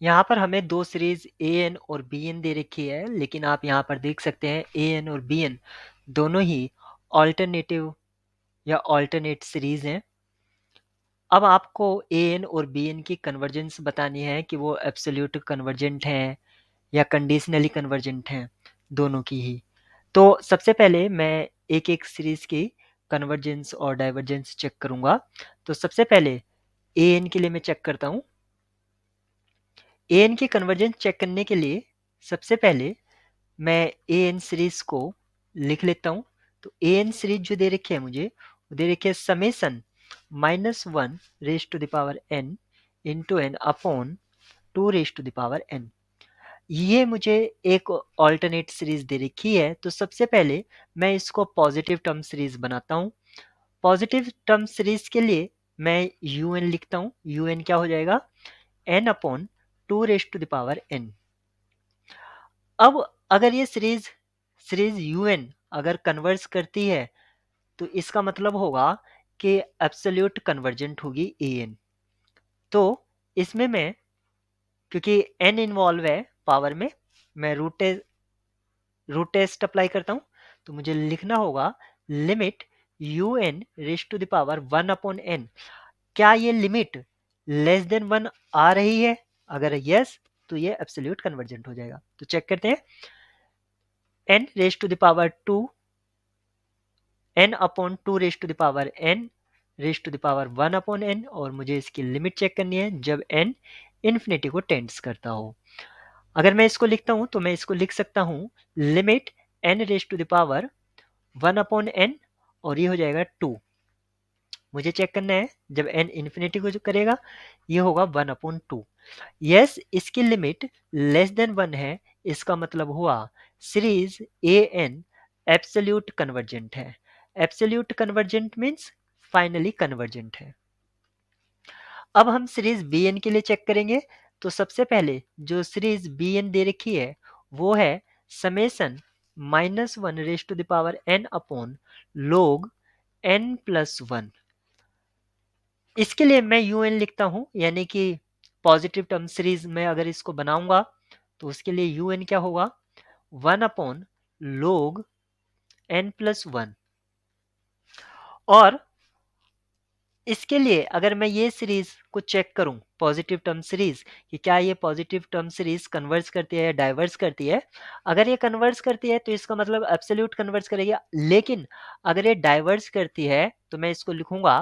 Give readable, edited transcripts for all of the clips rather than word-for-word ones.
यहाँ पर हमें दो सीरीज ए एन और बी एन दे रखी है, लेकिन आप यहाँ पर देख सकते हैं ए एन और बी एन दोनों ही ऑल्टरनेटिव या ऑल्टरनेट सीरीज हैं। अब आपको ए एन और बी एन की कन्वर्जेंस बतानी है कि वो एब्सोल्यूट कन्वर्जेंट हैं या कंडीशनली कन्वर्जेंट हैं, दोनों की ही। तो सबसे पहले मैं एक एक सीरीज की कन्वर्जेंस और डाइवर्जेंस चेक करूंगा। तो सबसे पहले ए एन के लिए मैं चेक करता हूँ। ए एन की कन्वर्जेंस चेक करने के लिए सबसे पहले मैं ए एन सीरीज को लिख लेता हूँ। तो ए एन सीरीज जो दे रखी है मुझे, वो दे रखी है summation -1 raise to the power n into n upon 2 raise to the power n। ये मुझे एक ऑल्टरनेट सीरीज दे रखी है, तो सबसे पहले मैं इसको पॉजिटिव टर्म सीरीज बनाता हूँ। पॉजिटिव टर्म सीरीज के लिए मैं यू एन लिखता हूँ। यू एन क्या हो जाएगा, n upon 2 raise to the power n। अब अगर ये सीरीज सीरीज यू एन अगर कन्वर्स करती है, तो इसका मतलब होगा कि एब्सोल्यूट कन्वर्जेंट होगी ए एन। तो इसमें मैं, क्योंकि n इन्वॉल्व है पावर में, मैं रूट टेस्ट अप्लाई करता हूँ। तो मुझे लिखना होगा limit u n raise to the power 1 upon n. क्या ये लिमिट लेस देन 1 आ रही है? अगर यस, तो ये एब्सोल्यूट कन्वर्जेंट हो जाएगा। तो चेक करते हैं। n raise to the power 2, n upon 2 raise to the power n raise to the power 1 upon n, और मुझे इसकी लिमिट चेक करनी है जब n इन्फिनिटी को टेंड्स करता हो। अगर मैं इसको लिखता हूं तो मैं इसको लिख सकता हूं limit n raise to the power 1 upon n, और ये हो जाएगा 2। मुझे चेक करना है जब n इन्फिनिटी को जो करेगा, ये होगा 1 अपॉन 2। यस, इसकी लिमिट लेस देन 1 है। इसका मतलब हुआ series a n absolute convergent है। Absolute convergent means finally convergent है। अब हम सीरीज बी एन के लिए चेक करेंगे। तो सबसे पहले जो सीरीज बी एन दे रखी है, वो है summation -1 raise to the power n upon log n plus 1। इसके लिए मैं यू एन लिखता हूं, यानी कि पॉजिटिव टर्म सीरीज में अगर इसको बनाऊंगा, तो उसके लिए यू एन क्या होगा, 1 अपॉन log n प्लस 1। और इसके लिए अगर मैं ये सीरीज को चेक करूं, पॉजिटिव टर्म सीरीज, कि क्या ये पॉजिटिव टर्म सीरीज कन्वर्स करती है या डाइवर्स करती है। अगर ये कन्वर्स करती है तो इसका मतलब एब्सोल्यूट कन्वर्स करेगी, लेकिन अगर ये डाइवर्स करती है तो मैं इसको लिखूंगा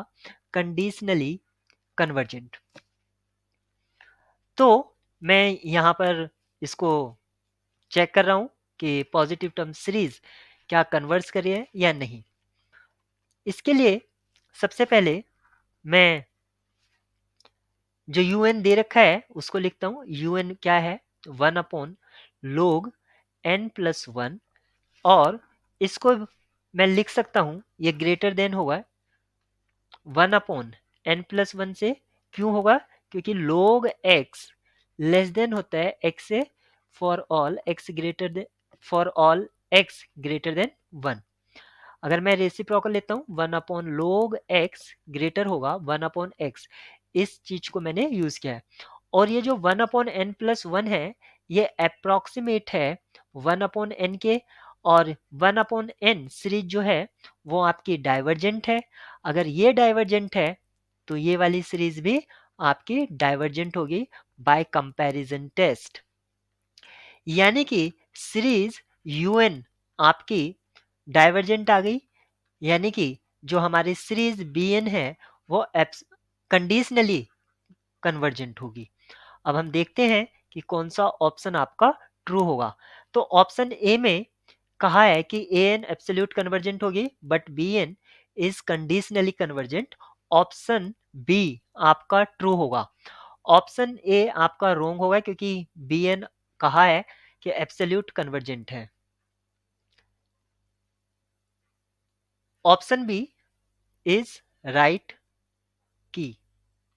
कंडीशनली कन्वर्जेंट। तो मैं यहाँ पर इसको चेक कर रहा हूँ कि पॉजिटिव टर्म सीरीज क्या कन्वर्स कर रही है या नहीं। इसके लिए सबसे पहले मैं जो यू एन दे रखा है उसको लिखता हूँ। यू एन क्या है, 1 अपॉन log n प्लस 1। और इसको मैं लिख सकता हूँ, ये ग्रेटर देन होगा 1 अपॉन n प्लस 1 से। क्यों होगा, क्योंकि log x लेस देन होता है x से for all x greater than, for all x greater than 1। अगर मैं रेसिप्रोकल लेता हूँ, 1 अपॉन log x ग्रेटर होगा 1 अपॉन x। इस चीज को मैंने यूज किया है। और ये जो 1 अपॉन n प्लस 1 है, ये अप्रोक्सीमेट है 1 अपॉन n के। और 1 अपॉन n सीरीज जो है वो आपकी डाइवर्जेंट है। अगर ये डाइवर्जेंट है, तो ये वाली सीरीज भी आपकी डाइवर्जेंट होगी बाय कंपैरिजन टेस्ट। यानी कि सीरीज un आपकी डाइवर्जेंट आ गई, यानी कि जो हमारी सीरीज bn है वो कंडीशनली कन्वर्जेंट होगी। अब हम देखते हैं कि कौन सा ऑप्शन आपका ट्रू होगा। तो ऑप्शन ए में कहा है कि ए एन एब्सोल्यूट कन्वर्जेंट होगी but b n is conditionally convergent. Option B आपका ट्रू होगा। ऑप्शन ए आपका रोंग होगा, क्योंकि बी एन कहा है कि एब्सोल्यूट कन्वर्जेंट है। Option B is right